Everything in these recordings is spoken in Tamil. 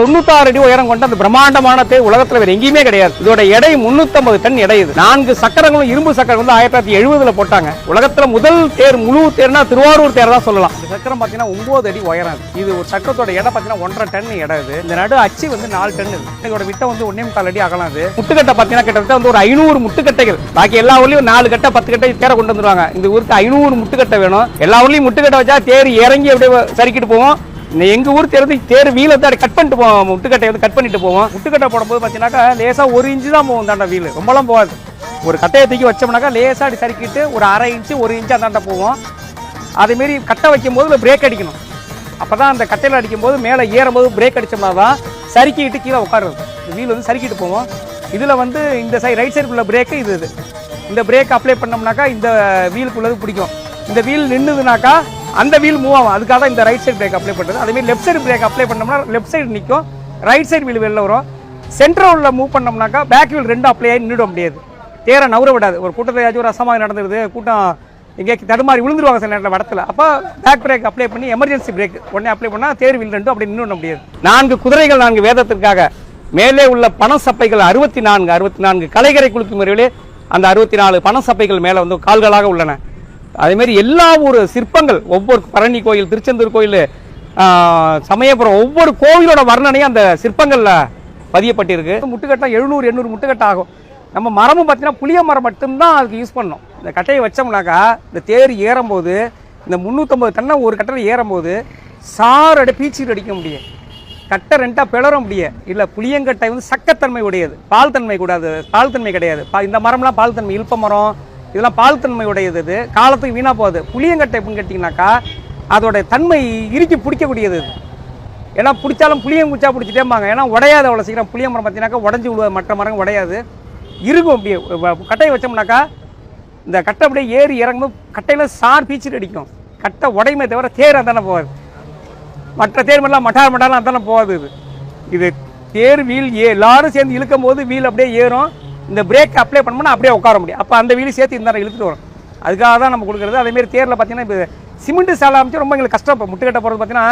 96 அடி உயரம் கொண்ட அந்த பிரம்மாண்டமான தேர் உலகத்துல வேற எங்கேயுமே கிடையாது. இதோட எடை 350 டன் எடை. இது 4 சக்கரங்களும் இரும்பு சக்கரம் வந்து 1970 போட்டாங்க. உலகத்துல முதல் தேர் முழு தேர்னா திருவாரூர் தேர் தான் சொல்லலாம். இந்த சக்கரம் பாத்தீங்கன்னா 9 அடி உயரம். இது ஒரு சக்கரத்தோட எடை பாத்தீங்கன்னா 1.5 டன் எடை. இது இந்த நடு அச்சு வந்து 4 டன். இதோட விட்டம் வந்து 1.25 அடி அகலம். இது முட்டுக்கட்டை பாத்தீங்கன்னா கிட்டத்தட்ட வந்து ஒரு 500 முட்டுக்கட்டைகள். பாக்கி எல்லா ஊர்லயும் 4 கட்டை 10 கட்டை தேரை கொண்டு வந்துருவாங்க. இந்த ஊருக்கு 500 முட்டுக்கட்டை வேணும். எல்லா ஊர்லயும் முட்டுக்கட்டை வச்சா தேர் இறங்கி அப்படியே சரிக்கிட்டு போவோம். எங்க ஊர் தேர் வீல தான் கட் பண்ணிட்டு போவோம். முட்டுக்கட்டை வந்து கட் பண்ணிட்டு போவோம். முட்டுக்கட்டை போடும்போது பாத்தீங்கன்னா லேசா 1 இன்ச்சு தான் போகும். தாண்டா வீல் ரொம்பலாம் போகாது. ஒரு கட்டையை தூக்கி வச்சோம்னாக்கா லேசா அப்படி சறுக்கிட்டு ஒரு 1/2 இன்ச்சு 1 இன்ச்சு அந்தாண்ட போவோம். அதே மாரி கட்டை வைக்கும் போது பிரேக் அடிக்கணும். அப்பதான் அந்த கட்டையில் அடிக்கும் போது மேலே ஏறும்போது பிரேக் அடிச்சோம்னா தான் சறுக்கிட்டு கீழே உட்காருது. வீல் வந்து சறுக்கிட்டு போவோம். இதுல வந்து இந்த சைடு ரைட் சைடுக்குள்ள பிரேக்கு இது. இந்த பிரேக் அப்ளை பண்ணோம்னாக்கா இந்த வீலுக்குள்ளது பிடிக்கும். இந்த வீல் நின்றுதுனாக்கா அந்த வீல் மூவ் ஆகும். அதுக்காக தான் இந்த ரைட் சைடு பிரேக் அப்ளை பண்ணுறது. அதே மாதிரி லெஃப்ட் சைடு பிரேக் அப்ளை பண்ணோம்னா லெஃப்ட் சைடு நிற்கும், ரைட் சைடு வீல் வெளில வரும். சென்ட்ரல் மூவ் பண்ணோம்னாக்கா பேக் வீல் 2 அப்ளை ஆகி நின்றுட முடியாது. தேரை நவுற விடாது. ஒரு கூட்டத்தை ஏதாச்சும் ஒரு அசமாக நடந்துருது, கூட்டம் எங்கே தடுமாறி விழுந்துருவாங்க சில நேரத்தில் வடத்தில். அப்போ பேக் பிரேக் அப்ளை பண்ணி எமர்ஜென்சி பிரேக் உடனே அப்ளை பண்ணால் தேர் வீல் 2 அப்படி நின்று முடியாது. 4 குதிரைகள் 4 வேதத்திற்காக மேலே உள்ள பண சப்பைகள் 64 கலைகரை குளிக்கும் முறையிலே அந்த 64 பண சப்பைகள் மேலே வந்து கால்களாக உள்ளன. அதே மாதிரி எல்லா ஊர் சிற்பங்கள், ஒவ்வொரு பழனி கோயில், திருச்செந்தூர் கோயில், சமயபுரம், ஒவ்வொரு கோவிலோட வர்ணனையும் அந்த சிற்பங்கள்ல பதியப்பட்டிருக்கு. முட்டுக்கட்டை 700-800 முட்டுக்கட்டை ஆகும். நம்ம மரமும் பார்த்தீங்கன்னா புளிய மரம் மட்டும்தான் அதுக்கு யூஸ் பண்ணோம். இந்த கட்டையை வச்சோம்னாக்கா இந்த தேர் ஏறும்போது இந்த 350 டன்னை ஒரு கட்டையில் ஏறும்போது சாரோட பீச்சிட்டு அடிக்க முடியும். கட்டை 2 பிளற முடியும். இல்லை புளியங்கட்டை வந்து சக்கத்தன்மை உடையது, பால் தன்மை கூடாது, பால் தன்மை கிடையாது. இந்த மரம்லாம் பால் தன்மை, இல்ப மரம் இதெல்லாம் பால் தன்மை உடையது. இது காலத்துக்கு வீணா போகுது. புளியங்கட்டை எப்படின்னு கேட்டிங்கனாக்கா அதோட தன்மை இறுக்கி பிடிக்கக்கூடியது. ஏன்னா பிடிச்சாலும் புளியங்குச்சா பிடிச்சிட்டேம்பாங்க. ஏன்னா உடையாது அவ்வளோ சீக்கிரம். புளிய மரம் பார்த்தீங்கன்னாக்கா உடஞ்சி விழுவாது, மற்ற மரம் உடையாது, இருக்கும். அப்படியே கட்டையை வச்சோம்னாக்கா இந்த கட்டை அப்படியே ஏறி இறங்கும்போது கட்டையில் சார் பீச்சிட்டு அடிக்கும். கட்டை உடையுமே தவிர தேர் அதானே போகாது. மற்ற தேர் மாதிரிலாம் மட்டாலாம் அதானே போகாது. இது தேர் வீல் எல்லாரும் சேர்ந்து இழுக்கும் போது வீல் அப்படியே ஏறும். இந்த பிரேக் அப்ளை பண்ணோம்னா அப்படியே உட்கார முடியும். அப்போ அந்த வீல் சேர்த்து இந்த இழுத்துட்டு வரும். அதுக்காக தான் நம்ம கொடுக்குறது. அதேமாரி தேரில் பார்த்தீங்கன்னா இப்போ சிமெண்ட் சாலை அமைச்சு ரொம்ப எங்களுக்கு கஷ்டம். இப்போ முட்டுக்கட்டை போகிறது பார்த்தீங்கன்னா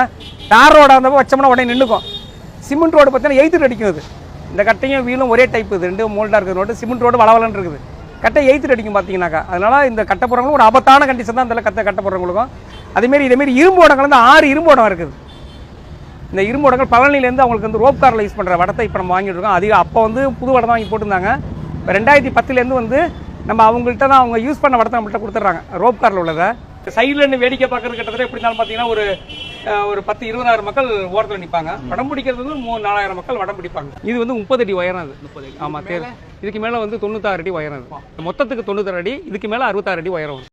தார் ரோடாக இருந்தப்போ வச்சோம்னா உடனே நின்றுக்கும். சிமெண்ட் ரோடு பார்த்தீங்கன்னா எய்த்துட்டு அடிக்கும். இது இந்த கட்டையும் வீலும் ஒரே டைப். இது 2 மோல்டாக இருக்கிற ரோடு. சிமெண்ட் ரோடு வளவலன்னு இருக்குது. கட்டை எய்த்துட்டு அடிக்கும் பார்த்தீங்கன்னாக்கா. அதனால இந்த கட்டை போடுறவங்களும் ஒரு ஆபத்தான கண்டிஷன் தான் இந்த கட்டை போடுறவங்களுக்கும். அதேமாரி இதேமாரி இரும்பு ஓடங்கள் வந்து 6 இரும்பு ஓடம் இருக்குது. இந்த இரும்பு ஓடங்கள் பழனிலேருந்து அவங்களுக்கு வந்து ரோப் காரில் யூஸ் பண்ணுற வடத்தை இப்போ நம்ம வாங்கிட்டு இருக்கோம். அதிகம் அப்போ வந்து புது வடம் தான் வாங்கி போட்டுருந்தாங்க. இப்போ 2010லேருந்து வந்து நம்ம அவங்கள்ட்ட தான் அவங்க யூஸ் பண்ண வடத்தை நம்மள்ட்ட கொடுத்துட்றாங்க, ரோப் காரில் உள்ளதை. சைடில் இருந்து வேடிக்கை பார்க்கறது கிட்டத்தட்ட எப்படி இருந்தாலும் பார்த்தீங்கன்னா ஒரு 10-20,000 மக்கள் ஓரத்தில் நிற்பாங்க. வடம் பிடிக்கிறது வந்து 3-4,000 மக்கள் வடம் பிடிப்பாங்க. இது வந்து 30 அடி உயரம். அது 30 அடி. ஆமாம், தேர் இதுக்கு மேலே வந்து 96 அடி உயரம். மொத்தத்துக்கு 96 அடி, இதுக்கு மேலே 66 அடி உயரம்.